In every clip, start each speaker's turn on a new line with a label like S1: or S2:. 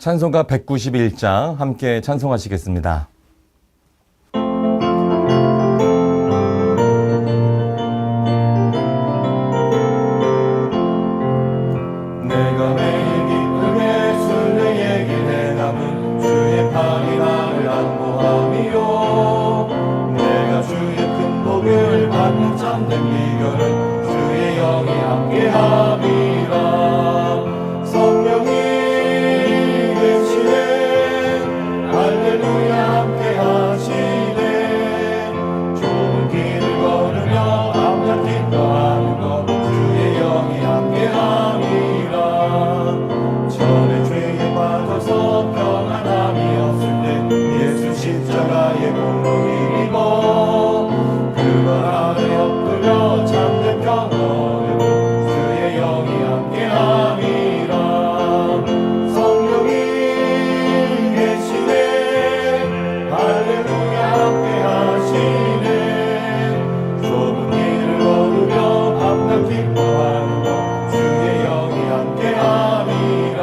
S1: 찬송가 191장 함께 찬송하시겠습니다.
S2: 내가 매일 기쁘게 순례에게 내담은 주의 팔이 나를 안보함이요 내가 주의 큰 복을 받는 참된 비결은 주의 영이 함께함이라 성령이 계시네 할렐루야 함께하시네 좁은 길을 걸으며 앞날 기뻐하는 것 주의 영이 함께함이라 전에 죄에 빠져서 평안함이 없을 때 예수 십자가의 공로를 입어 그걸 아래 엎드려 참된 평안을 주의 영이 함께함이라 성령이 계시네 할렐루야 함께하시네 좁은 길을 걸으며 밤낮 기뻐하는 것 주의 영이 함께함이라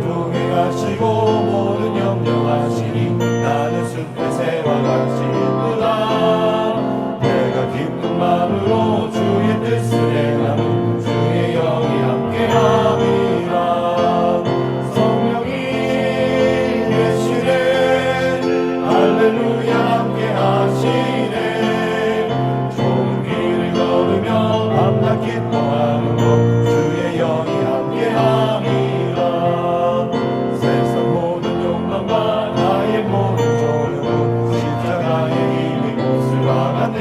S2: 조용히 가시고 모든 염려하시니 나는 숲의 새와 같이 기쁘다 내가 기쁜 마음으로 주의 뜻을 행하는 주의 영이 함께함이라 성령이 계시네 할렐루야 함께하시네 좁은 길을 걸으며 밤낮 기뻐하는 것 주의 영이 함께함이라 세상 모든 욕망과 나의 모든 조력은 십자가의 힘이 못을 막았네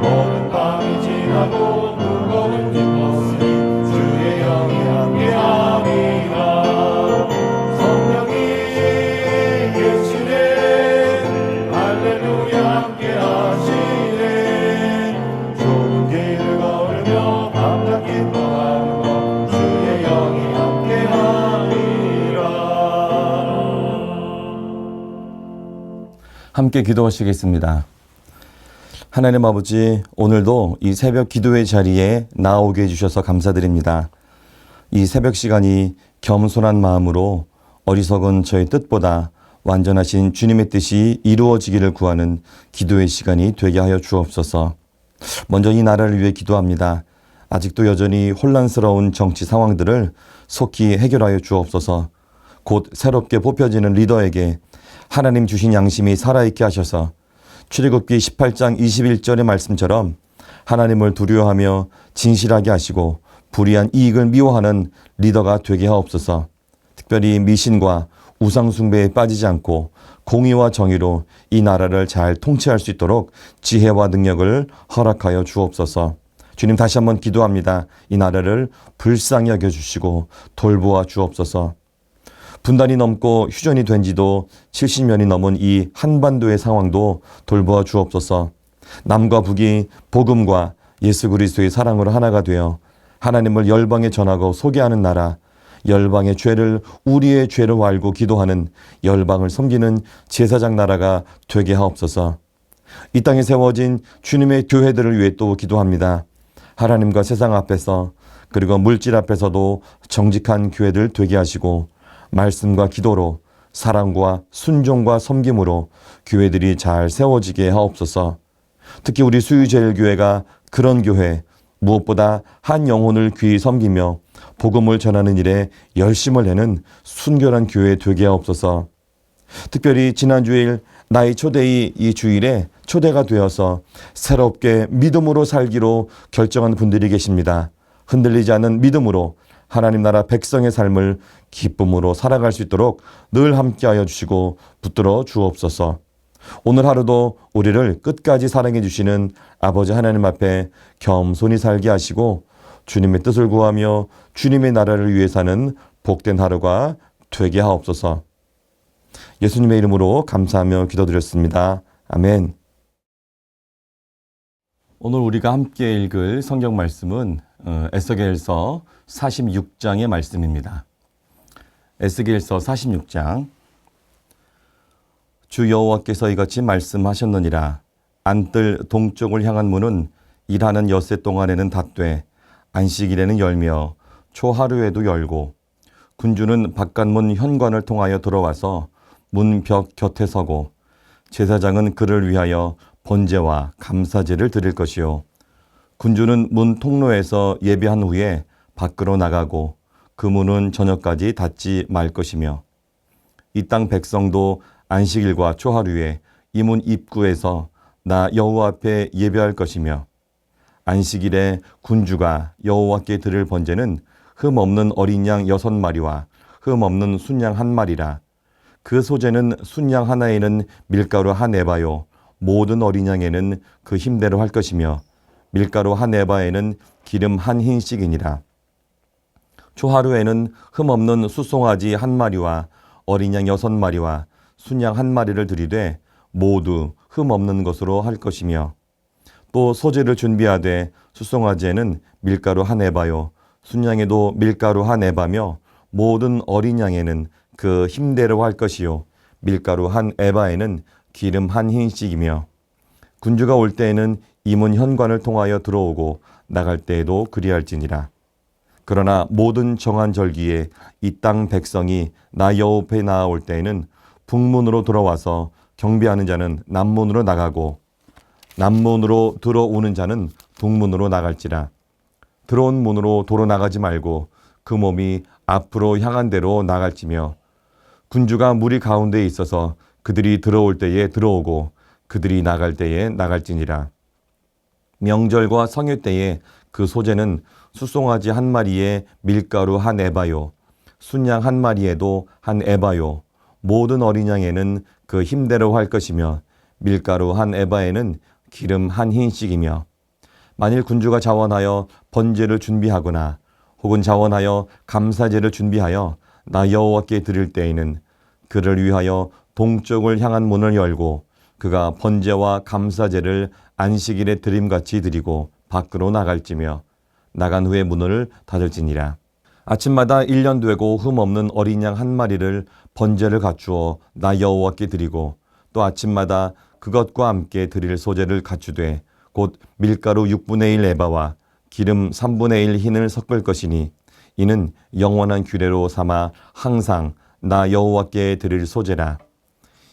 S2: 모든 밤이 지나고 무거운 짐 벗으니 주의 영이 함께함이라 성령이 계시네 할렐루야 함께하시네 좁은 길을 걸으며 밤낮 기뻐하는 것 주의 영이 함께함이라
S1: 함께 기도하시겠습니다. 하나님 아버지, 오늘도 이 새벽 기도의 자리에 나오게 해주셔서 감사드립니다. 이 새벽 시간이 겸손한 마음으로 어리석은 저의 뜻보다 완전하신 주님의 뜻이 이루어지기를 구하는 기도의 시간이 되게 하여 주옵소서. 먼저 이 나라를 위해 기도합니다. 아직도 여전히 혼란스러운 정치 상황들을 속히 해결하여 주옵소서. 곧 새롭게 뽑혀지는 리더에게 하나님 주신 양심이 살아있게 하셔서 출애굽기 18장 21절의 말씀처럼 하나님을 두려워하며 진실하게 하시고 불의한 이익을 미워하는 리더가 되게 하옵소서. 특별히 미신과 우상숭배에 빠지지 않고 공의와 정의로 이 나라를 잘 통치할 수 있도록 지혜와 능력을 허락하여 주옵소서. 주님, 다시 한번 기도합니다. 이 나라를 불쌍히 여겨주시고 돌보아 주옵소서. 분단이 넘고 휴전이 된 지도 70년이 넘은 이 한반도의 상황도 돌보아 주옵소서. 남과 북이 복음과 예수 그리스도의 사랑으로 하나가 되어 하나님을 열방에 전하고 소개하는 나라, 열방의 죄를 우리의 죄로 알고 기도하는 열방을 섬기는 제사장 나라가 되게 하옵소서. 이 땅에 세워진 주님의 교회들을 위해 또 기도합니다. 하나님과 세상 앞에서 그리고 물질 앞에서도 정직한 교회들 되게 하시고 말씀과 기도로 사랑과 순종과 섬김으로 교회들이 잘 세워지게 하옵소서. 특히 우리 수유제일교회가 그런 교회, 무엇보다 한 영혼을 귀히 섬기며 복음을 전하는 일에 열심을 내는 순결한 교회 되게 하옵소서. 특별히 지난 주일 나의 초대의 이 주일에 초대가 되어서 새롭게 믿음으로 살기로 결정한 분들이 계십니다. 흔들리지 않는 믿음으로 하나님 나라 백성의 삶을 기쁨으로 살아갈 수 있도록 늘 함께하여 주시고 붙들어 주옵소서. 오늘 하루도 우리를 끝까지 사랑해 주시는 아버지 하나님 앞에 겸손히 살게 하시고 주님의 뜻을 구하며 주님의 나라를 위해 사는 복된 하루가 되게 하옵소서. 예수님의 이름으로 감사하며 기도드렸습니다. 아멘. 오늘 우리가 함께 읽을 성경 말씀은 에스겔서 46장의 말씀입니다. 에스겔서 46장. 주 여호와께서 이같이 말씀하셨느니라. 안뜰 동쪽을 향한 문은 일하는 엿새 동안에는 닫되 안식일에는 열며 초하루에도 열고 군주는 바깥문 현관을 통하여 들어와서 문벽 곁에 서고 제사장은 그를 위하여 번제와 감사제를 드릴 것이요 군주는 문 통로에서 예배한 후에 밖으로 나가고 그 문은 저녁까지 닫지 말 것이며 이 땅 백성도 안식일과 초하루에 이 문 입구에서 나 여호와 앞에 예배할 것이며 안식일에 군주가 여호와께 드릴 번제는 흠 없는 어린 양 6마리와 흠 없는 순양 1마리라. 그 소제는 순양 하나에는 밀가루 1에바요 모든 어린 양에는 그 힘대로 할 것이며 밀가루 1에바에는 기름 1흰씩이니라. 초하루에는 흠 없는 수송아지 1마리와 어린 양 6마리와 순양 1마리를 드리되 모두 흠 없는 것으로 할 것이며 또 소제를 준비하되 수송아지에는 밀가루 1에바요 순양에도 밀가루 1에바며 모든 어린 양에는 그 힘대로 할 것이요 밀가루 1에바에는 기름 1흰씩이며 군주가 올 때에는 이 문 현관을 통하여 들어오고 나갈 때에도 그리할지니라. 그러나 모든 정한 절기에 이 땅 백성이 나 여호와 앞에 나아올 때에는 북문으로 돌아와서 경배하는 자는 남문으로 나가고 남문으로 들어오는 자는 동문으로 나갈지라. 들어온 문으로 도로 나가지 말고 그 몸이 앞으로 향한 대로 나갈지며 군주가 무리 가운데에 있어서 그들이 들어올 때에 들어오고 그들이 나갈 때에 나갈지니라. 명절과 성일 때에 그 소제는 수송아지 1마리에 밀가루 1에바요 순양 1마리에도 1에바요 모든 어린 양에는 그 힘대로 할 것이며 밀가루 1에바에는 기름 1흰씩이며 만일 군주가 자원하여 번제를 준비하거나 혹은 자원하여 감사제를 준비하여 나 여호와께 드릴 때에는 그를 위하여 동쪽을 향한 문을 열고 그가 번제와 감사제를 안식일에 드림같이 드리고 밖으로 나갈지며 나간 후에 문을 닫을지니라. 아침마다 1년 되고 흠 없는 어린 양 1마리를 번제를 갖추어 나 여호와께 드리고 또 아침마다 그것과 함께 드릴 소제를 갖추되 곧 밀가루 6분의 1 에바와 기름 3분의 1 흰을 섞을 것이니 이는 영원한 규례로 삼아 항상 나 여호와께 드릴 소제라.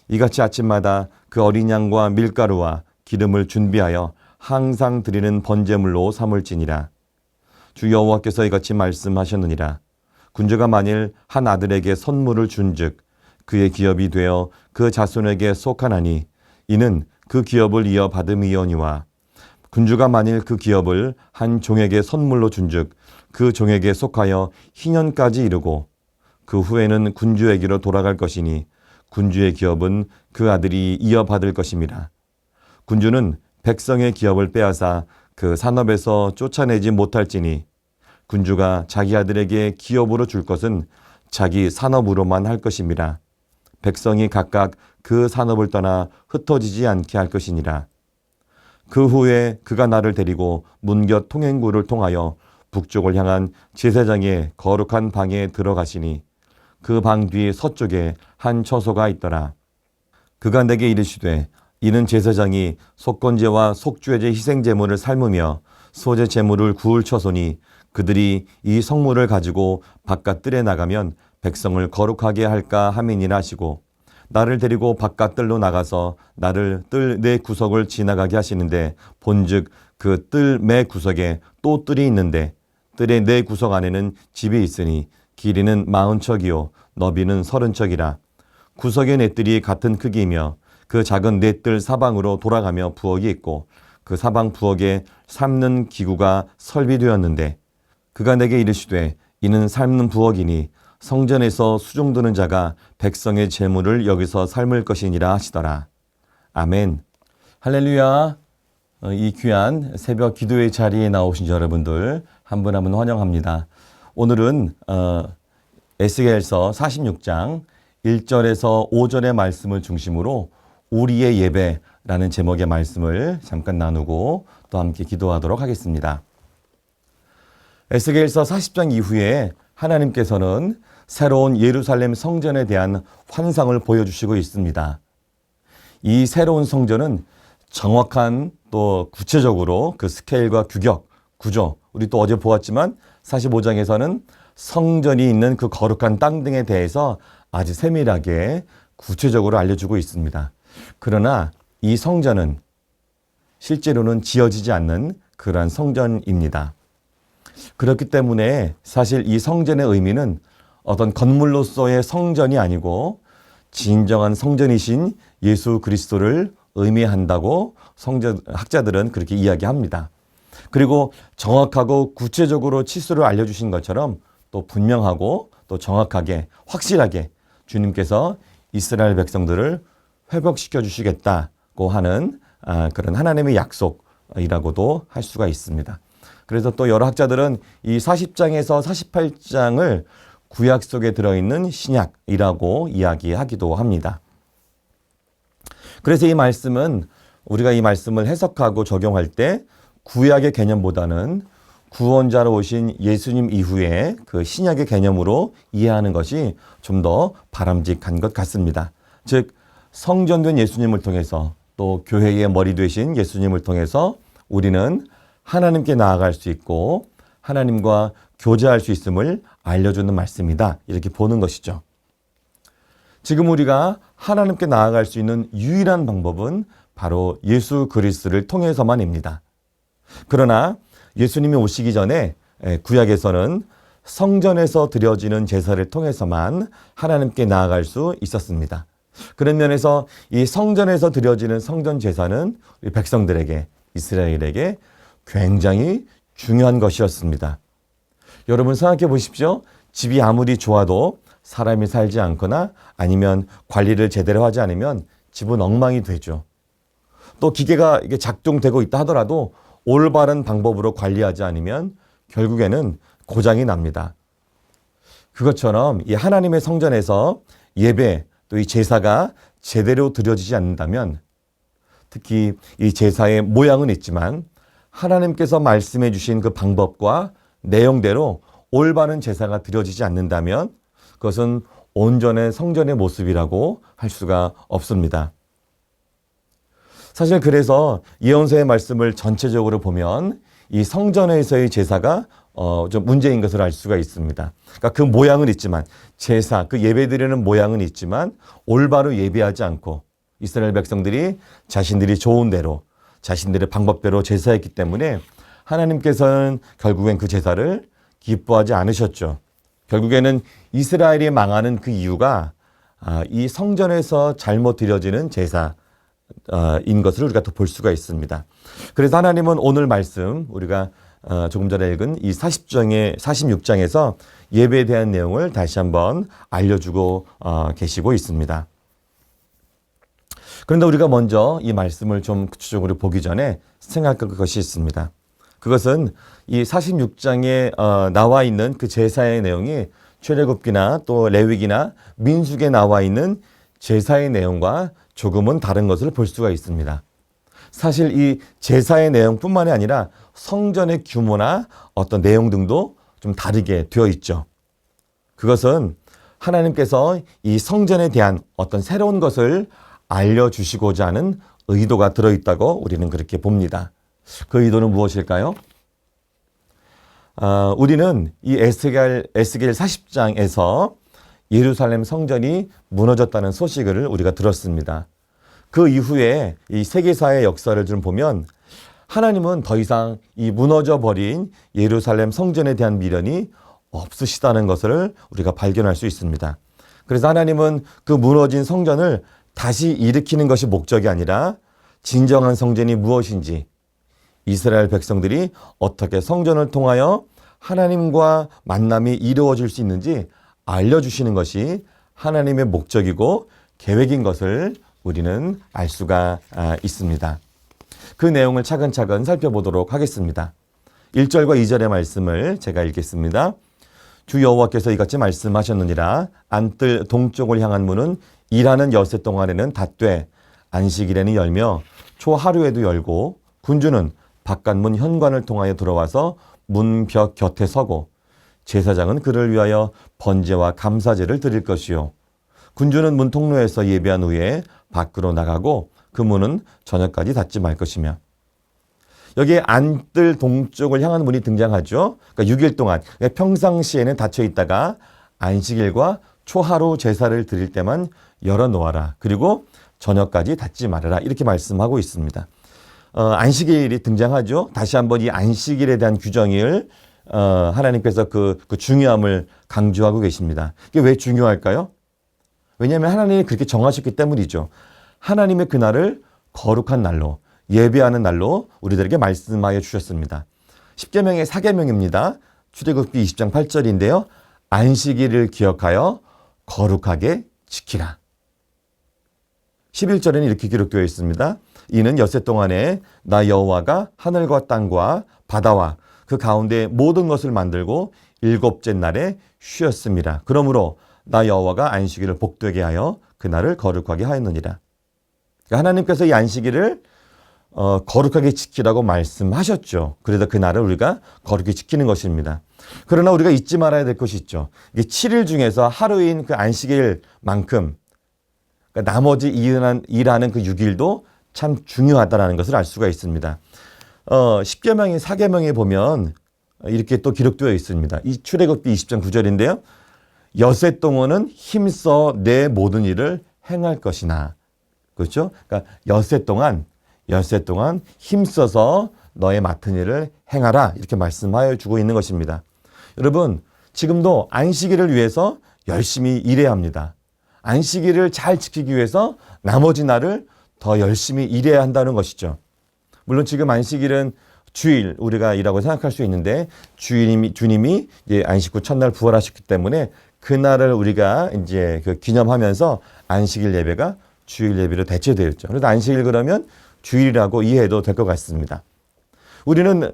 S1: 이같이 아침마다 그 어린 양과 밀가루와 기름을 준비하여 항상 드리는 번제물로 삼을지니라. 주 여호와께서 이같이 말씀하셨느니라. 군주가 만일 한 아들에게 선물을 준즉 그의 기업이 되어 그 자손에게 속하나니 이는 그 기업을 이어받음이오니와 군주가 만일 그 기업을 한 종에게 선물로 준즉 그 종에게 속하여 희년까지 이르고 그 후에는 군주에게로 돌아갈 것이니 군주의 기업은 그 아들이 이어받을 것임이라. 군주는 백성의 기업을 빼앗아 그 산업에서 쫓아내지 못할지니 군주가 자기 아들에게 기업으로 줄 것은 자기 산업으로만 할 것임이라. 백성이 각각 그 산업을 떠나 흩어지지 않게 할 것이니라. 그 후에 그가 나를 데리고 문곁 통행구를 통하여 북쪽을 향한 제사장의 거룩한 방에 들어가시니 그 방 뒤 서쪽에 한 처소가 있더라. 그가 내게 이르시되 이는 제사장이 속건제와 속죄제 희생제물을 삶으며 소제 제물을 구울 처소니 그들이 이 성물을 가지고 바깥 뜰에 나가면 백성을 거룩하게 할까 함이니라 하시고 나를 데리고 바깥 뜰로 나가서 나를 뜰 네 구석을 지나가게 하시는데 본즉 그 뜰 매 구석에 또 뜰이 있는데 뜰의 네 구석 안에는 집이 있으니 길이는 40척이요 너비는 30척이라. 구석의 네 뜰이 같은 크기이며 그 작은 네 뜰 사방으로 돌아가며 부엌이 있고 그 사방 부엌에 삶는 기구가 설비되었는데 그가 내게 이르시되 이는 삶는 부엌이니 성전에서 수종드는 자가 백성의 재물을 여기서 삶을 것이니라 하시더라. 아멘. 할렐루야. 이 귀한 새벽 기도의 자리에 나오신 여러분들 한 분 한 분 환영합니다. 오늘은 에스겔서 46장 1절에서 5절의 말씀을 중심으로 우리의 예배라는 제목의 말씀을 잠깐 나누고 또 함께 기도하도록 하겠습니다. 에스겔서 40장 이후에 하나님께서는 새로운 예루살렘 성전에 대한 환상을 보여주시고 있습니다. 이 새로운 성전은 정확한 또 구체적으로 그 스케일과 규격, 구조, 우리 또 어제 보았지만 45장에서는 성전이 있는 그 거룩한 땅 등에 대해서 아주 세밀하게 구체적으로 알려주고 있습니다. 그러나 이 성전은 실제로는 지어지지 않는 그러한 성전입니다. 그렇기 때문에 사실 이 성전의 의미는 어떤 건물로서의 성전이 아니고 진정한 성전이신 예수 그리스도를 의미한다고 학자들은 그렇게 이야기합니다. 그리고 정확하고 구체적으로 치수를 알려주신 것처럼 또 분명하고 또 정확하게 확실하게 주님께서 이스라엘 백성들을 회복시켜 주시겠다고 하는 그런 하나님의 약속이라고도 할 수가 있습니다. 그래서 또 여러 학자들은 이 40장에서 48장을 구약 속에 들어있는 신약이라고 이야기하기도 합니다. 그래서 이 말씀은 우리가 이 말씀을 해석하고 적용할 때 구약의 개념보다는 구원자로 오신 예수님 이후에 그 신약의 개념으로 이해하는 것이 좀 더 바람직한 것 같습니다. 즉 성전된 예수님을 통해서 또 교회의 머리 되신 예수님을 통해서 우리는 하나님께 나아갈 수 있고 하나님과 교제할 수 있음을 알려주는 말씀이다. 이렇게 보는 것이죠. 지금 우리가 하나님께 나아갈 수 있는 유일한 방법은 바로 예수 그리스도를 통해서만입니다. 그러나 예수님이 오시기 전에 구약에서는 성전에서 드려지는 제사를 통해서만 하나님께 나아갈 수 있었습니다. 그런 면에서 이 성전에서 드려지는 성전 제사는 우리 백성들에게 이스라엘에게 굉장히 중요한 것이었습니다. 여러분 생각해 보십시오. 집이 아무리 좋아도 사람이 살지 않거나 아니면 관리를 제대로 하지 않으면 집은 엉망이 되죠. 또 기계가 이게 작동되고 있다 하더라도 올바른 방법으로 관리하지 않으면 결국에는 고장이 납니다. 그것처럼 이 하나님의 성전에서 예배 또 이 제사가 제대로 드려지지 않는다면 특히 이 제사의 모양은 있지만 하나님께서 말씀해 주신 그 방법과 내용대로 올바른 제사가 드려지지 않는다면 그것은 온전한 성전의 모습이라고 할 수가 없습니다. 사실 그래서 예언서의 말씀을 전체적으로 보면 이 성전에서의 제사가 좀 문제인 것을 알 수가 있습니다. 그러니까 그 모양은 있지만 제사, 그 예배드리는 모양은 있지만 올바로 예배하지 않고 이스라엘 백성들이 자신들이 좋은 대로 자신들의 방법대로 제사했기 때문에 하나님께서는 결국엔 그 제사를 기뻐하지 않으셨죠. 결국에는 이스라엘이 망하는 그 이유가 이 성전에서 잘못 드려지는 제사인 것을 우리가 또 볼 수가 있습니다. 그래서 하나님은 오늘 말씀 우리가 조금 전에 읽은 이 46장에서 예배에 대한 내용을 다시 한번 알려주고 계시고 있습니다. 그런데 우리가 먼저 이 말씀을 좀 구체적으로 보기 전에 생각할 것이 있습니다. 그것은 이 46장에 나와 있는 그 제사의 내용이 출애굽기나 또 레위기나 민수기에 나와 있는 제사의 내용과 조금은 다른 것을 볼 수가 있습니다. 사실 이 제사의 내용뿐만이 아니라 성전의 규모나 어떤 내용 등도 좀 다르게 되어 있죠. 그것은 하나님께서 이 성전에 대한 어떤 새로운 것을 알려주시고자 하는 의도가 들어있다고 우리는 그렇게 봅니다. 그 의도는 무엇일까요? 우리는 이 에스겔 40장에서 예루살렘 성전이 무너졌다는 소식을 우리가 들었습니다. 그 이후에 이 세계사의 역사를 좀 보면 하나님은 더 이상 이 무너져 버린 예루살렘 성전에 대한 미련이 없으시다는 것을 우리가 발견할 수 있습니다. 그래서 하나님은 그 무너진 성전을 다시 일으키는 것이 목적이 아니라 진정한 성전이 무엇인지 이스라엘 백성들이 어떻게 성전을 통하여 하나님과 만남이 이루어질 수 있는지 알려주시는 것이 하나님의 목적이고 계획인 것을 우리는 알 수가 있습니다. 그 내용을 차근차근 살펴보도록 하겠습니다. 1절과 2절의 말씀을 제가 읽겠습니다. 주 여호와께서 이같이 말씀하셨느니라. 안뜰 동쪽을 향한 문은 일하는 여세 동안에는 닫되 안식일에는 열며 초하루에도 열고 군주는 바깥문 현관을 통하여 들어와서 문벽 곁에 서고 제사장은 그를 위하여 번제와 감사제를 드릴 것이요 군주는 문 통로에서 예배한 후에 밖으로 나가고 그 문은 저녁까지 닫지 말 것이며 여기에 안뜰 동쪽을 향하는 문이 등장하죠. 그러니까 6일 동안 그러니까 평상시에는 닫혀 있다가 안식일과 초하루 제사를 드릴 때만 열어놓아라. 그리고 저녁까지 닫지 말아라. 이렇게 말씀하고 있습니다. 안식일이 등장하죠. 다시 한번 이 안식일에 대한 규정을 하나님께서 그 중요함을 강조하고 계십니다. 이게 왜 중요할까요? 왜냐하면 하나님이 그렇게 정하셨기 때문이죠. 하나님의 그날을 거룩한 날로 예배하는 날로 우리들에게 말씀하여 주셨습니다. 10계명의 4계명입니다. 출애굽기 20장 8절인데요. 안식일을 기억하여 거룩하게 지키라. 11절에는 이렇게 기록되어 있습니다. 이는 엿새 동안에 나 여호와가 하늘과 땅과 바다와 그 가운데 모든 것을 만들고 일곱째 날에 쉬었습니다. 그러므로 나 여호와가 안식일을 복되게 하여 그날을 거룩하게 하였느니라. 그러니까 하나님께서 이 안식일을 거룩하게 지키라고 말씀하셨죠. 그래서 그날을 우리가 거룩히 지키는 것입니다. 그러나 우리가 잊지 말아야 될 것이 있죠. 이게 7일 중에서 하루인 그 안식일만큼 그러니까 나머지 일하는 그 6일도 참 중요하다는 것을 알 수가 있습니다. 10계명인 4계명에 보면 이렇게 또 기록되어 있습니다. 이 출애굽기 20장 9절인데요. 엿새 동안은 힘써 내 모든 일을 행할 것이나. 그렇죠? 그러니까 엿새 동안 힘써서 너의 맡은 일을 행하라. 이렇게 말씀하여 주고 있는 것입니다. 여러분, 지금도 안식일을 위해서 열심히 일해야 합니다. 안식일을 잘 지키기 위해서 나머지 날을 더 열심히 일해야 한다는 것이죠. 물론 지금 안식일은 주일 우리가 일하고 생각할 수 있는데 주님이 이제 안식 후 첫날 부활하셨기 때문에 그날을 우리가 이제 기념하면서 안식일 예배가 주일 예배로 대체되었죠. 그래서 안식일 그러면 주일이라고 이해해도 될 것 같습니다. 우리는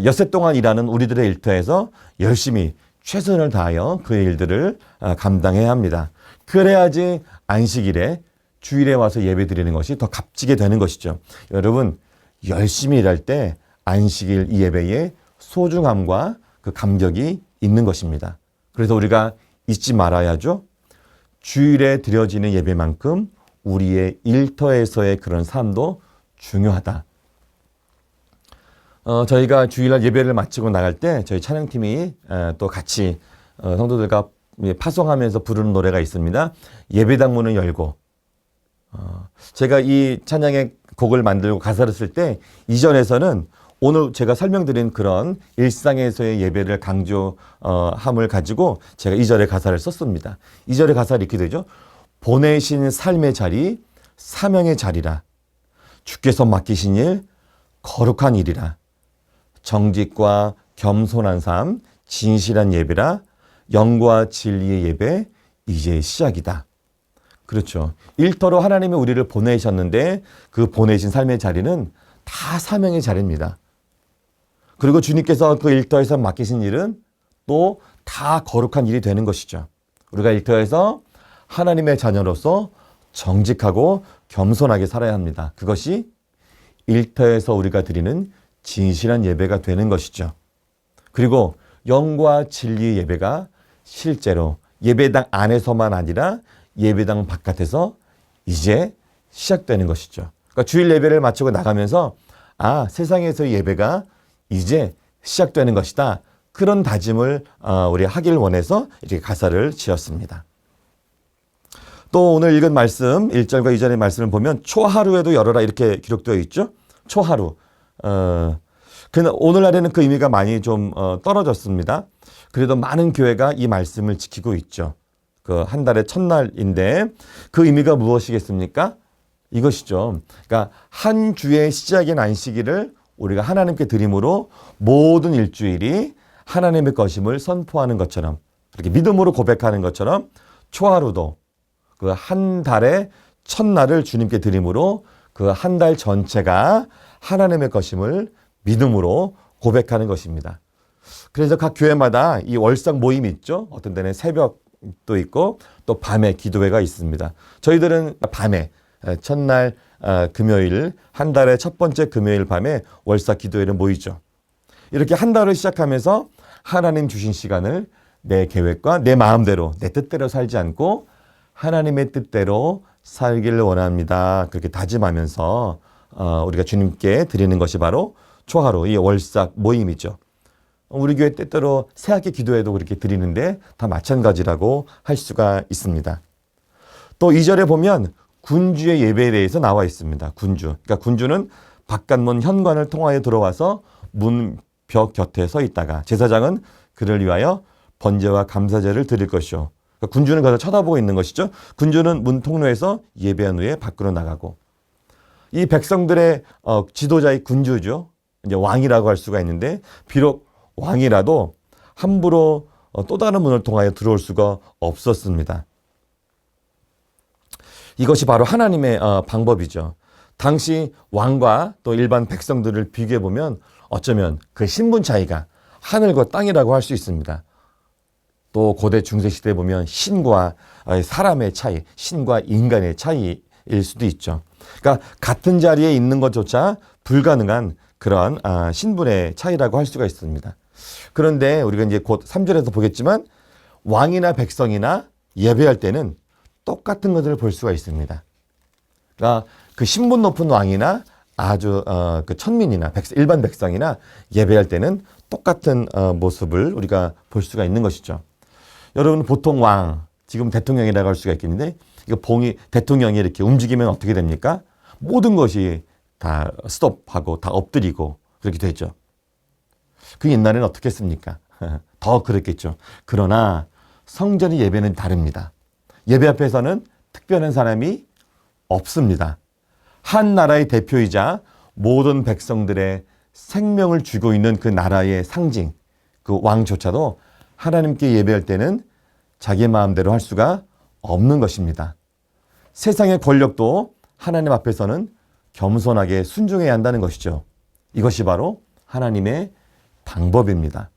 S1: 엿새 동안 일하는 우리들의 일터에서 열심히 최선을 다하여 그 일들을 감당해야 합니다. 그래야지 안식일에 주일에 와서 예배 드리는 것이 더 값지게 되는 것이죠. 여러분, 열심히 일할 때 안식일 이 예배의 소중함과 그 감격이 있는 것입니다. 그래서 우리가 잊지 말아야죠. 주일에 드려지는 예배만큼 우리의 일터에서의 그런 삶도 중요하다. 저희가 주일날 예배를 마치고 나갈 때 저희 찬양팀이 또 같이 성도들과 파송하면서 부르는 노래가 있습니다. 예배당 문을 열고. 제가 이 찬양의 곡을 만들고 가사를 쓸 때 이전에서는 오늘 제가 설명드린 그런 일상에서의 예배를 강조함을 가지고 제가 2절의 가사를 썼습니다. 2절의 가사가 이렇게 되죠. 보내신 삶의 자리, 사명의 자리라. 주께서 맡기신 일, 거룩한 일이라. 정직과 겸손한 삶, 진실한 예배라. 영과 진리의 예배, 이제 시작이다. 그렇죠. 일터로 하나님이 우리를 보내셨는데 그 보내신 삶의 자리는 다 사명의 자리입니다. 그리고 주님께서 그 일터에서 맡기신 일은 또 다 거룩한 일이 되는 것이죠. 우리가 일터에서 하나님의 자녀로서 정직하고 겸손하게 살아야 합니다. 그것이 일터에서 우리가 드리는 진실한 예배가 되는 것이죠. 그리고 영과 진리의 예배가 실제로 예배당 안에서만 아니라 예배당 바깥에서 이제 시작되는 것이죠. 그러니까 주일 예배를 마치고 나가면서 세상에서의 예배가 이제 시작되는 것이다. 그런 다짐을 우리 하길 원해서 이렇게 가사를 지었습니다. 또 오늘 읽은 말씀 1절과 2절의 말씀을 보면 초하루에도 열어라 이렇게 기록되어 있죠. 초하루. 오늘날에는 그 의미가 많이 좀 떨어졌습니다. 그래도 많은 교회가 이 말씀을 지키고 있죠. 그 한 달의 첫날인데 그 의미가 무엇이겠습니까? 이것이죠. 그러니까 한 주의 시작인 안식일을 우리가 하나님께 드림으로 모든 일주일이 하나님의 것임을 선포하는 것처럼 그렇게 믿음으로 고백하는 것처럼 초하루도 그 한 달의 첫날을 주님께 드림으로 그 한 달 전체가 하나님의 것임을 믿음으로 고백하는 것입니다. 그래서 각 교회마다 이 월상 모임이 있죠. 어떤 데는 새벽도 있고 또 밤에 기도회가 있습니다. 저희들은 밤에 첫날 금요일 한 달의 첫 번째 금요일 밤에 월사 기도회를 모이죠. 이렇게 한 달을 시작하면서 하나님 주신 시간을 내 계획과 내 마음대로 내 뜻대로 살지 않고 하나님의 뜻대로 살기를 원합니다. 그렇게 다짐하면서 우리가 주님께 드리는 것이 바로 초하루, 이 월삭 모임이죠. 우리 교회 때때로 새학기 기도회도 그렇게 드리는데 다 마찬가지라고 할 수가 있습니다. 또 2절에 보면 군주의 예배에 대해서 나와 있습니다. 군주. 그러니까 군주는 바깥문 현관을 통하여 들어와서 문벽 곁에 서 있다가 제사장은 그를 위하여 번제와 감사제를 드릴 것이요. 그러니까 군주는 거기서 쳐다보고 있는 것이죠. 군주는 문 통로에서 예배한 후에 밖으로 나가고, 이 백성들의 지도자의 군주죠. 이제 왕이라고 할 수가 있는데, 비록 왕이라도 함부로 또 다른 문을 통하여 들어올 수가 없었습니다. 이것이 바로 하나님의 방법이죠. 당시 왕과 또 일반 백성들을 비교해 보면 어쩌면 그 신분 차이가 하늘과 땅이라고 할 수 있습니다. 또 고대 중세시대에 보면 신과 사람의 차이, 신과 인간의 차이일 수도 있죠. 그러니까 같은 자리에 있는 것조차 불가능한 그런 신분의 차이라고 할 수가 있습니다. 그런데 우리가 이제 곧 3절에서 보겠지만 왕이나 백성이나 예배할 때는 똑같은 것을 볼 수가 있습니다. 그러니까 그 신분 높은 왕이나 아주 그 천민이나 일반 백성이나 예배할 때는 똑같은 모습을 우리가 볼 수가 있는 것이죠. 여러분, 보통 왕, 지금 대통령이라고 할 수가 있겠는데, 이거 대통령이 이렇게 움직이면 어떻게 됩니까? 모든 것이 다 스톱하고 다 엎드리고 그렇게 되죠. 그 옛날에는 어떻게 했습니까? 더 그랬겠죠. 그러나 성전의 예배는 다릅니다. 예배 앞에서는 특별한 사람이 없습니다. 한 나라의 대표이자 모든 백성들의 생명을 쥐고 있는 그 나라의 상징, 그 왕조차도 하나님께 예배할 때는 자기 마음대로 할 수가 없는 것입니다. 세상의 권력도 하나님 앞에서는 겸손하게 순종해야 한다는 것이죠. 이것이 바로 하나님의 방법입니다.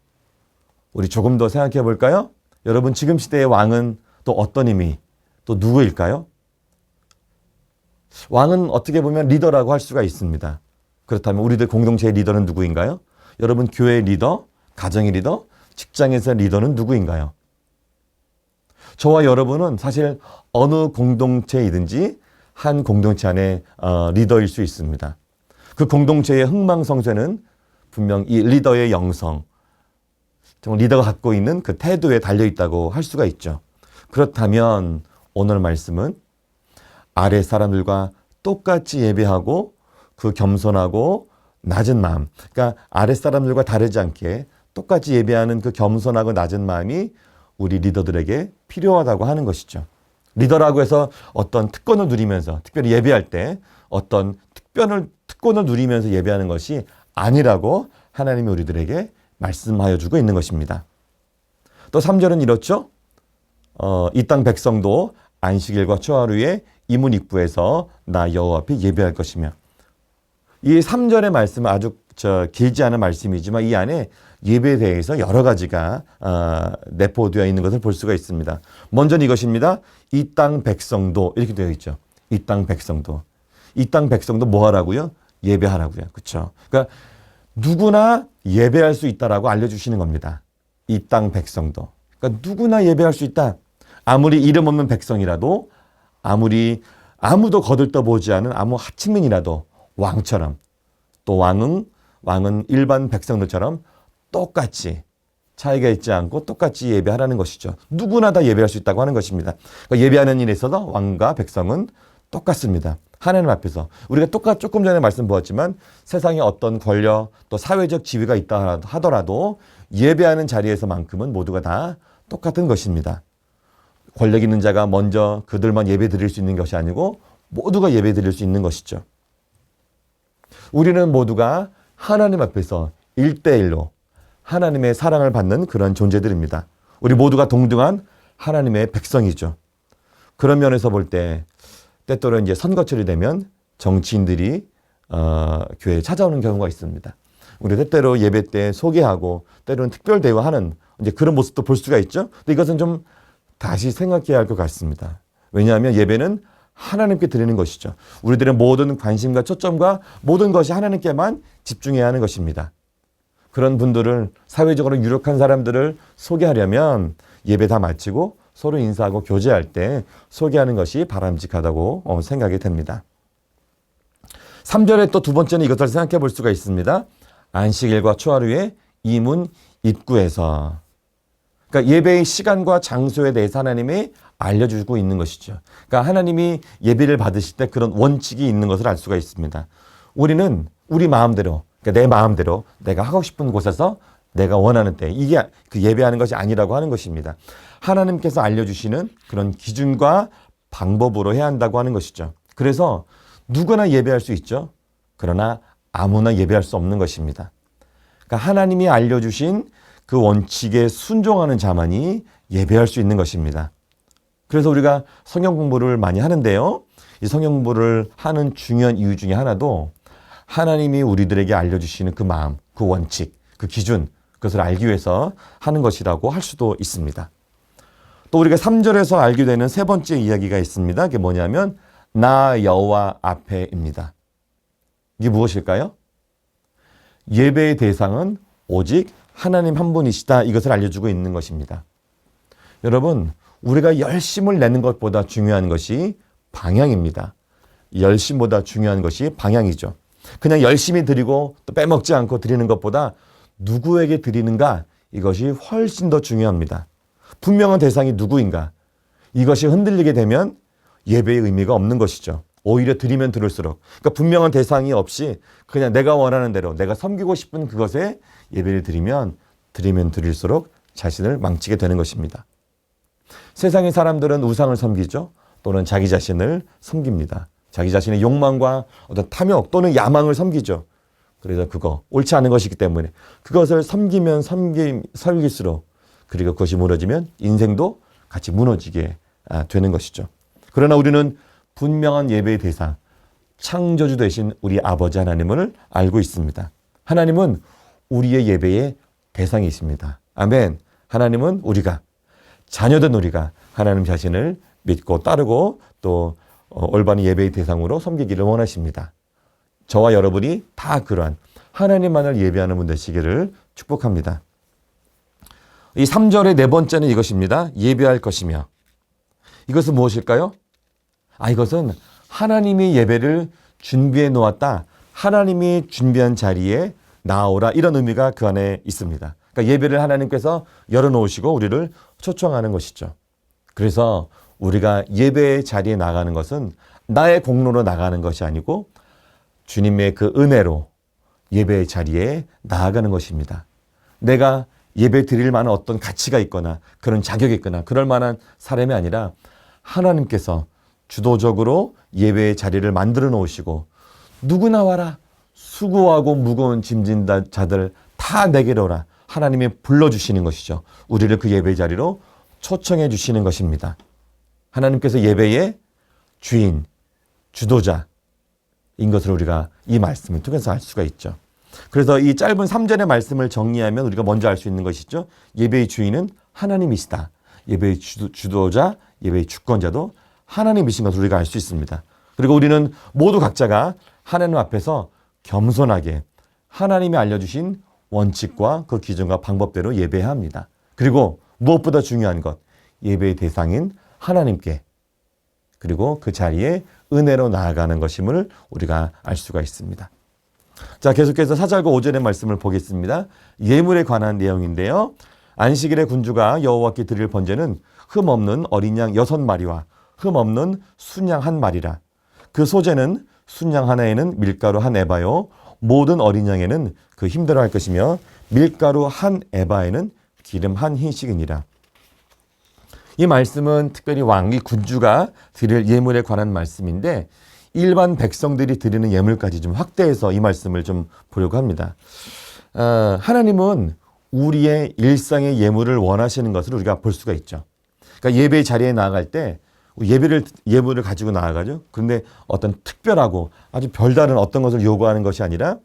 S1: 우리 조금 더 생각해 볼까요? 여러분, 지금 시대의 왕은 또 어떤 의미, 또 누구일까요? 왕은 어떻게 보면 리더라고 할 수가 있습니다. 그렇다면 우리들 공동체의 리더는 누구인가요? 여러분, 교회의 리더, 가정의 리더, 직장에서의 리더는 누구인가요? 저와 여러분은 사실 어느 공동체이든지 한 공동체 안에 리더일 수 있습니다. 그 공동체의 흥망성쇠는 분명 이 리더의 영성, 정말 리더가 갖고 있는 그 태도에 달려있다고 할 수가 있죠. 그렇다면 오늘 말씀은 아래 사람들과 똑같이 예배하고 그 겸손하고 낮은 마음, 그러니까 아래 사람들과 다르지 않게 똑같이 예배하는 그 겸손하고 낮은 마음이 우리 리더들에게 필요하다고 하는 것이죠. 리더라고 해서 어떤 특권을 누리면서, 특별히 예배할 때 어떤 특권을 누리면서 예배하는 것이 아니라고 하나님이 우리들에게 말씀하여 주고 있는 것입니다. 또 3절은 이렇죠. 이 땅 백성도 안식일과 초하루에 이문 입구에서 나 여호와 앞에 예배할 것이며, 이 3절의 말씀은 아주 길지 않은 말씀이지만 이 안에 예배에 대해서 여러 가지가 내포되어 있는 것을 볼 수가 있습니다. 먼저는 이것입니다. 이 땅 백성도 이렇게 되어 있죠. 이 땅 백성도. 이 땅 백성도 뭐 하라고요? 예배하라고요. 그렇죠? 그러니까 누구나 예배할 수 있다라고 알려주시는 겁니다. 이 땅 백성도. 그러니까 누구나 예배할 수 있다. 아무리 이름 없는 백성이라도, 아무리 아무도 거들떠보지 않은 아무 하층민이라도 왕처럼, 또 왕은 일반 백성들처럼 똑같이 차이가 있지 않고 똑같이 예배하라는 것이죠. 누구나 다 예배할 수 있다고 하는 것입니다. 그러니까 예배하는 일에 있어서 왕과 백성은 똑같습니다. 하나님 앞에서. 우리가 조금 전에 말씀 보았지만 세상에 어떤 권력 또 사회적 지위가 있다 하더라도 예배하는 자리에서만큼은 모두가 다 똑같은 것입니다. 권력 있는 자가 먼저 그들만 예배 드릴 수 있는 것이 아니고 모두가 예배 드릴 수 있는 것이죠. 우리는 모두가 하나님 앞에서 1대1로 하나님의 사랑을 받는 그런 존재들입니다. 우리 모두가 동등한 하나님의 백성이죠. 그런 면에서 볼 때 때때로 이제 선거철이 되면 정치인들이 교회에 찾아오는 경우가 있습니다. 우리 때때로 예배 때 소개하고 때로는 특별 대우하는 이제 그런 모습도 볼 수가 있죠. 근데 이것은 좀 다시 생각해야 할 것 같습니다. 왜냐하면 예배는 하나님께 드리는 것이죠. 우리들의 모든 관심과 초점과 모든 것이 하나님께만 집중해야 하는 것입니다. 그런 분들을, 사회적으로 유력한 사람들을 소개하려면 예배 다 마치고 서로 인사하고 교제할 때 소개하는 것이 바람직하다고 생각이 됩니다. 3절에 또 두 번째는 이것을 생각해 볼 수가 있습니다. 안식일과 초하루의 이문 입구에서. 그러니까 예배의 시간과 장소에 대해서 하나님이 알려주고 있는 것이죠. 그러니까 하나님이 예배를 받으실 때 그런 원칙이 있는 것을 알 수가 있습니다. 우리는 우리 마음대로, 그러니까 내 마음대로 내가 하고 싶은 곳에서 내가 원하는 때, 이게 그 예배하는 것이 아니라고 하는 것입니다. 하나님께서 알려주시는 그런 기준과 방법으로 해야 한다고 하는 것이죠. 그래서 누구나 예배할 수 있죠. 그러나 아무나 예배할 수 없는 것입니다. 그러니까 하나님이 알려주신 그 원칙에 순종하는 자만이 예배할 수 있는 것입니다. 그래서 우리가 성경 공부를 많이 하는데요. 이 성경 공부를 하는 중요한 이유 중에 하나도 하나님이 우리들에게 알려주시는 그 마음, 그 원칙, 그 기준, 그것을 알기 위해서 하는 것이라고 할 수도 있습니다. 또 우리가 3절에서 알게 되는 세 번째 이야기가 있습니다. 그게 뭐냐면 나 여호와 앞에입니다. 이게 무엇일까요? 예배의 대상은 오직 하나님 한 분이시다. 이것을 알려주고 있는 것입니다. 여러분, 우리가 열심을 내는 것보다 중요한 것이 방향입니다. 열심보다 중요한 것이 방향이죠. 그냥 열심히 드리고 또 빼먹지 않고 드리는 것보다 누구에게 드리는가, 이것이 훨씬 더 중요합니다. 분명한 대상이 누구인가, 이것이 흔들리게 되면 예배의 의미가 없는 것이죠. 오히려 드리면 드릴수록, 그러니까 분명한 대상이 없이 그냥 내가 원하는 대로 내가 섬기고 싶은 그것에 예배를 드리면 드릴수록 자신을 망치게 되는 것입니다. 세상의 사람들은 우상을 섬기죠. 또는 자기 자신을 섬깁니다. 자기 자신의 욕망과 어떤 탐욕 또는 야망을 섬기죠. 그래서 그거 옳지 않은 것이기 때문에 그것을 섬기면 섬길수록, 그리고 그것이 무너지면 인생도 같이 무너지게 되는 것이죠. 그러나 우리는 분명한 예배의 대상, 창조주 되신 우리 아버지 하나님을 알고 있습니다. 하나님은 우리의 예배의 대상이십니다. 아멘. 하나님은 우리가, 자녀된 우리가 하나님 자신을 믿고 따르고 또 올바른 예배의 대상으로 섬기기를 원하십니다. 저와 여러분이 다 그러한 하나님만을 예배하는 분 되시기를 축복합니다. 이 3절의 네 번째는 이것입니다. 예배할 것이며. 이것은 무엇일까요? 이것은 하나님이 예배를 준비해 놓았다. 하나님이 준비한 자리에 나오라. 이런 의미가 그 안에 있습니다. 그러니까 예배를 하나님께서 열어놓으시고 우리를 초청하는 것이죠. 그래서 우리가 예배의 자리에 나가는 것은 나의 공로로 나가는 것이 아니고 주님의 그 은혜로 예배의 자리에 나아가는 것입니다. 내가 예배 드릴 만한 어떤 가치가 있거나 그런 자격이 있거나 그럴 만한 사람이 아니라 하나님께서 주도적으로 예배의 자리를 만들어 놓으시고 누구나 와라, 수고하고 무거운 짐진 자들 다 내게로 오라, 하나님이 불러주시는 것이죠. 우리를 그 예배의 자리로 초청해 주시는 것입니다. 하나님께서 예배의 주인, 주도자인 것을 우리가 이 말씀을 통해서 알 수가 있죠. 그래서 이 짧은 3절의 말씀을 정리하면 우리가 먼저 알 수 있는 것이죠. 예배의 주인은 하나님이시다. 예배의 주도자, 예배의 주권자도 하나님이신 것을 우리가 알 수 있습니다. 그리고 우리는 모두 각자가 하나님 앞에서 겸손하게 하나님이 알려주신 원칙과 그 기준과 방법대로 예배해야 합니다. 그리고 무엇보다 중요한 것, 예배의 대상인 하나님께, 그리고 그 자리에 은혜로 나아가는 것임을 우리가 알 수가 있습니다. 자, 계속해서 4절과 5절의 말씀을 보겠습니다. 예물에 관한 내용인데요. 안식일에 군주가 여호와께 드릴 번제는 흠 없는 어린 양 6마리와 흠 없는 순양 1마리라. 그 소재는 순양 하나에는 밀가루 1에바요. 모든 어린 양에는 그 힘대로 할 것이며 밀가루 1에바에는 기름 1흰씩이니라. 이 말씀은 특별히 왕이 군주가 드릴 예물에 관한 말씀인데 일반 백성들이 드리는 예물까지 좀 확대해서 이 말씀을 좀 보려고 합니다. 하나님은 우리의 일상의 예물을 원하시는 것을 우리가 볼 수가 있죠. 그러니까 예배의 자리에 나아갈 때 예물을 가지고 나아가죠. 그런데 어떤 특별하고 아주 별다른 어떤 것을 요구하는 것이 아니라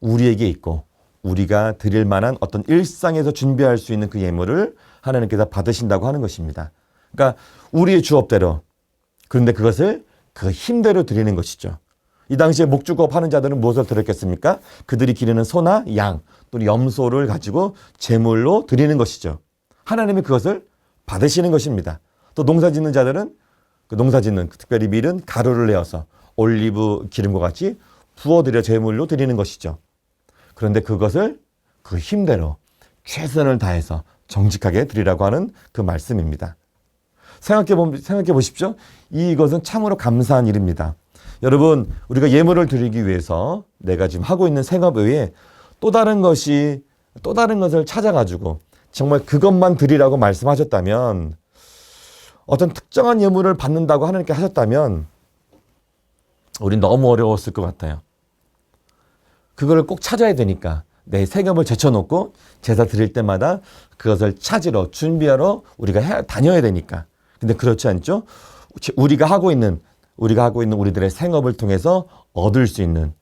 S1: 우리에게 있고 우리가 드릴 만한 어떤 일상에서 준비할 수 있는 그 예물을 하나님께서 받으신다고 하는 것입니다. 그러니까 우리의 주업대로, 그런데 그것을 그 힘대로 드리는 것이죠. 이 당시에 목축업 하는 자들은 무엇을 드렸겠습니까? 그들이 기르는 소나 양 또는 염소를 가지고 제물로 드리는 것이죠. 하나님이 그것을 받으시는 것입니다. 또 농사 짓는 자들은 그 농사 짓는 특별히 밀은 가루를 내어서 올리브 기름과 같이 부어드려 제물로 드리는 것이죠. 그런데 그것을 그 힘대로 최선을 다해서 정직하게 드리라고 하는 그 말씀입니다. 생각해 보십시오. 이것은 참으로 감사한 일입니다. 여러분, 우리가 예물을 드리기 위해서 내가 지금 하고 있는 생업 외에 또 다른 것을 찾아가지고 정말 그것만 드리라고 말씀하셨다면, 어떤 특정한 예물을 받는다고 하나님께 하셨다면 우린 너무 어려웠을 것 같아요. 그거를 꼭 찾아야 되니까 내 생업을 제쳐놓고 제사 드릴 때마다 그것을 찾으러 준비하러 우리가 다녀야 되니까. 근데 그렇지 않죠? 우리가 하고 있는 우리들의 생업을 통해서 얻을 수 있는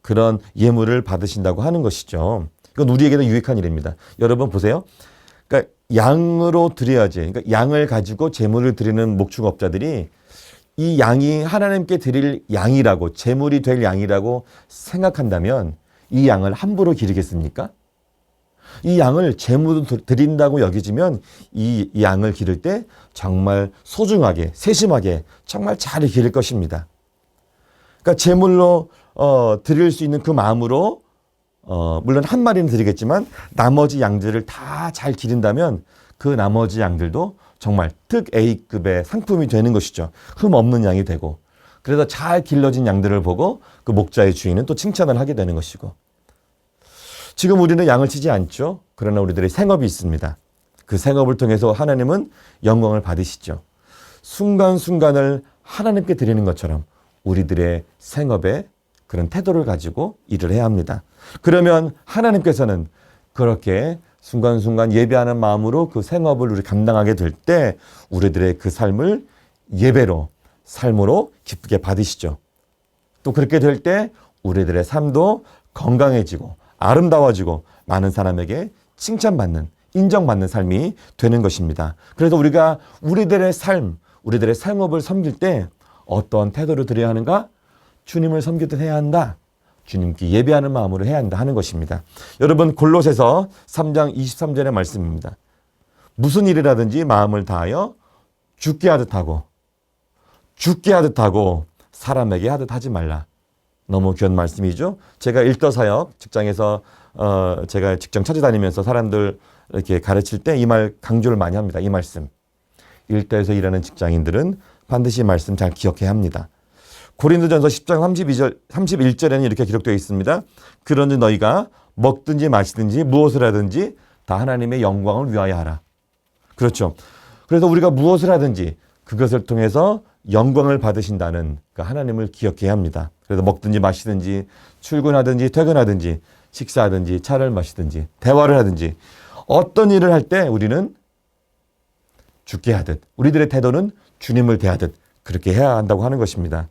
S1: 그런 예물을 받으신다고 하는 것이죠. 이건 우리에게도 유익한 일입니다. 여러분 보세요. 그러니까 양으로 드려야지. 그러니까 양을 가지고 제물을 드리는 목축업자들이 이 양이 하나님께 드릴 양이라고, 제물이 될 양이라고 생각한다면 이 양을 함부로 기르겠습니까? 이 양을 제물로 드린다고 여기지면 이 양을 기를 때 정말 소중하게, 세심하게 정말 잘 기를 것입니다. 그러니까 제물로 드릴 수 있는 그 마음으로 물론 한 마리는 드리겠지만 나머지 양들을 다 잘 기른다면 그 나머지 양들도 정말 특 A급의 상품이 되는 것이죠. 흠 없는 양이 되고, 그래서 잘 길러진 양들을 보고 그 목자의 주인은 또 칭찬을 하게 되는 것이고. 지금 우리는 양을 치지 않죠. 그러나 우리들의 생업이 있습니다. 그 생업을 통해서 하나님은 영광을 받으시죠. 순간순간을 하나님께 드리는 것처럼 우리들의 생업에 그런 태도를 가지고 일을 해야 합니다. 그러면 하나님께서는 그렇게 순간순간 예배하는 마음으로 그 생업을 우리 감당하게 될 때 우리들의 그 삶을 예배로, 삶으로 기쁘게 받으시죠. 또 그렇게 될 때 우리들의 삶도 건강해지고 아름다워지고 많은 사람에게 칭찬받는, 인정받는 삶이 되는 것입니다. 그래서 우리가 우리들의 삶, 우리들의 생업을 섬길 때 어떤 태도를 드려야 하는가? 주님을 섬기듯 해야 한다. 주님께 예배하는 마음으로 해야 한다 하는 것입니다. 여러분, 골로새서 3장 23절의 말씀입니다. 무슨 일이라든지 마음을 다하여 죽게 하듯 하고 사람에게 하듯 하지 말라. 너무 귀한 말씀이죠. 제가 일터사역 직장에서 제가 직장 찾아다니면서 사람들 이렇게 가르칠 때 이 말 강조를 많이 합니다. 이 말씀. 일터에서 일하는 직장인들은 반드시 이 말씀 잘 기억해야 합니다. 고린도전서 10장 31절에는 이렇게 기록되어 있습니다. 그런즉 너희가 먹든지 마시든지 무엇을 하든지 다 하나님의 영광을 위하여 하라. 그렇죠. 그래서 우리가 무엇을 하든지 그것을 통해서 영광을 받으신다는 그 하나님을 기억해야 합니다. 그래서 먹든지 마시든지 출근하든지 퇴근하든지 식사하든지 차를 마시든지 대화를 하든지 어떤 일을 할 때 우리는 죽게 하듯, 우리들의 태도는 주님을 대하듯 그렇게 해야 한다고 하는 것입니다.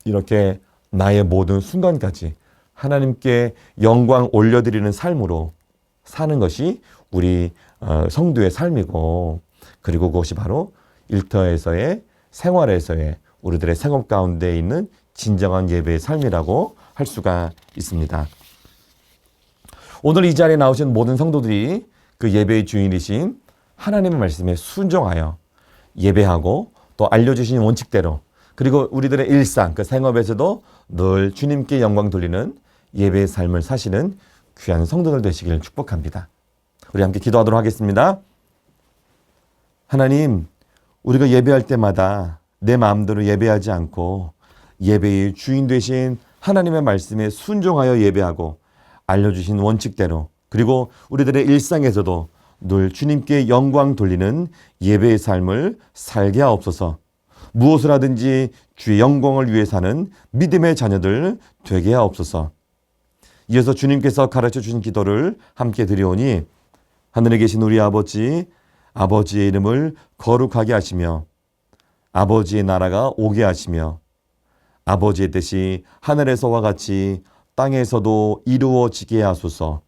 S1: 이렇게 나의 모든 순간까지 하나님께 영광 올려드리는 삶으로 사는 것이 우리 성도의 삶이고, 그리고 그것이 바로 일터에서의 생활에서의 우리들의 생업 가운데 있는 진정한 예배의 삶이라고 할 수가 있습니다. 오늘 이 자리에 나오신 모든 성도들이 그 예배의 주인이신 하나님의 말씀에 순종하여 예배하고 또 알려주신 원칙대로, 그리고 우리들의 일상, 그 생업에서도 늘 주님께 영광 돌리는 예배의 삶을 사시는 귀한 성도들 되시기를 축복합니다. 우리 함께 기도하도록 하겠습니다. 하나님, 우리가 예배할 때마다 내 마음대로 예배하지 않고 예배의 주인 되신 하나님의 말씀에 순종하여 예배하고 알려주신 원칙대로, 그리고 우리들의 일상에서도 늘 주님께 영광 돌리는 예배의 삶을 살게 하옵소서. 무엇을 하든지 주의 영광을 위해 사는 믿음의 자녀들 되게 하옵소서. 이어서 주님께서 가르쳐 주신 기도를 함께 드리오니, 하늘에 계신 우리 아버지, 아버지의 이름을 거룩하게 하시며 아버지의 나라가 오게 하시며 아버지의 뜻이 하늘에서와 같이 땅에서도 이루어지게 하소서.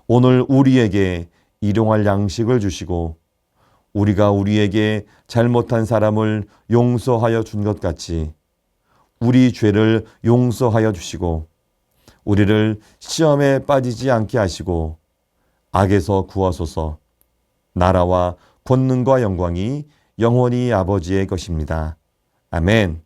S1: 오늘 우리에게 일용할 양식을 주시고 우리가 우리에게 잘못한 사람을 용서하여 준 것 같이 우리 죄를 용서하여 주시고 우리를 시험에 빠지지 않게 하시고 악에서 구하소서. 나라와 권능과 영광이 영원히 아버지의 것입니다. 아멘.